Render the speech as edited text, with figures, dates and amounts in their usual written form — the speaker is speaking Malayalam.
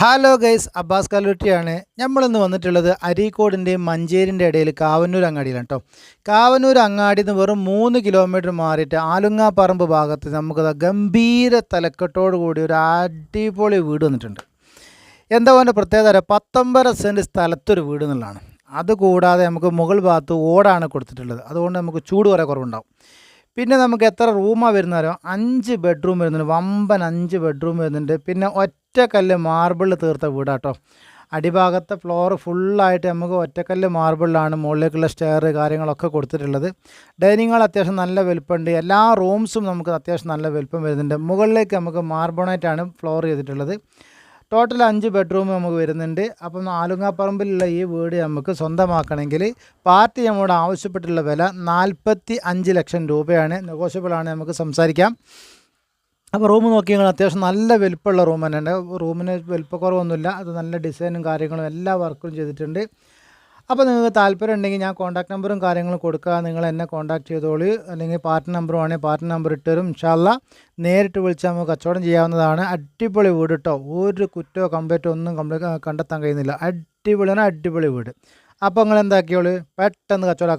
Hello guys, Abbas കല്ലൂട്ടിയാണ്. നമ്മളിന്ന് വന്നിട്ടുള്ളത് അരീക്കോടിൻ്റെയും മഞ്ചേരിൻ്റെ ഇടയിൽ കാവന്നൂർ അങ്ങാടിയിലാണ് കേട്ടോ. കാവന്നൂർ അങ്ങാടിയിൽ നിന്ന് വെറും 3 കിലോമീറ്റർ മാറിയിട്ട് ആലുങ്ങാപ്പറമ്പ് ഭാഗത്ത് നമുക്ക് ഗംഭീര തലക്കെട്ടോട് കൂടി ഒരു അടിപൊളി വീട് വന്നിട്ടുണ്ട്. എന്താ പറയുക പ്രത്യേകത അറിയാം, 19 സെൻറ്റ് സ്ഥലത്തൊരു വീട് എന്നുള്ളതാണ്. അതുകൂടാതെ നമുക്ക് മുകൾ ഭാഗത്ത് ഓടാണ് കൊടുത്തിട്ടുള്ളത്, അതുകൊണ്ട് നമുക്ക് ചൂട് കുറേ കുറവുണ്ടാവും. പിന്നെ നമുക്ക് എത്ര റൂമാണ് വരുന്നവരോ 5 ബെഡ്റൂം വരുന്നുണ്ട്, വമ്പൻ 5 ബെഡ്റൂം വരുന്നുണ്ട്. പിന്നെ ഒറ്റക്കല്ല് മാർബിളിൽ തീർത്ത വീടാട്ടോ. അടിഭാഗത്തെ ഫ്ലോർ ഫുള്ളായിട്ട് നമുക്ക് ഒറ്റക്കല്ല് മാർബിളിലാണ് മുകളിലേക്കുള്ള സ്റ്റെയർ കാര്യങ്ങളൊക്കെ കൊടുത്തിട്ടുള്ളത്. ഡൈനിങ് ഹാൾ അത്യാവശ്യം നല്ല വലുപ്പമുണ്ട്, എല്ലാ റൂംസും നമുക്ക് അത്യാവശ്യം നല്ല വലുപ്പം വരുന്നുണ്ട്. മുകളിലേക്ക് നമുക്ക് മാർബോണൈറ്റാണ് ഫ്ലോർ ചെയ്തിട്ടുള്ളത്. ടോട്ടൽ 5 ബെഡ്റൂം നമുക്ക് വരുന്നുണ്ട്. അപ്പം ആലുങ്ങാപ്പറമ്പിലുള്ള ഈ വീട് നമുക്ക് സ്വന്തമാക്കണമെങ്കിൽ പാർട്ടി നമ്മോട് ആവശ്യപ്പെട്ടുള്ള വില 45 ലക്ഷം രൂപയാണ്. നെഗോഷ്യബിളാണ്, നമുക്ക് സംസാരിക്കാം. അപ്പോൾ റൂം നോക്കി നിങ്ങൾ അത്യാവശ്യം നല്ല വലുപ്പമുള്ള റൂം തന്നെയുണ്ട്. റൂമിന് വലുപ്പക്കുറവൊന്നുമില്ല, അത് നല്ല ഡിസൈനും കാര്യങ്ങളും എല്ലാ വർക്കും ചെയ്തിട്ടുണ്ട്. അപ്പോൾ നിങ്ങൾക്ക് താല്പര്യം ഉണ്ടെങ്കിൽ ഞാൻ കോൺടാക്ട് നമ്പറും കാര്യങ്ങളും കൊടുക്കുക, നിങ്ങൾ എന്നെ കോൺടാക്ട് ചെയ്തോളൂ. അല്ലെങ്കിൽ പാർട്ടി നമ്പർ വേണമെങ്കിൽ പാർട്ടി നമ്പർ ഇട്ടുതരും. ഇൻഷാ അല്ലാ നേരിട്ട് വിളിച്ചാൽ നമുക്ക് കച്ചവടം ചെയ്യാവുന്നതാണ്. അടിപൊളി വീട് കേട്ടോ, ഒരു കുറ്റമോ കംപ്ലൈൻറ്റോ ഒന്നും കണ്ടെത്താൻ കഴിയുന്നില്ല. അടിപൊളിയാണ്, അടിപൊളി വീട്. അപ്പോൾ നിങ്ങൾ എന്താക്കിയോളൂ, പെട്ടെന്ന് കച്ചവടം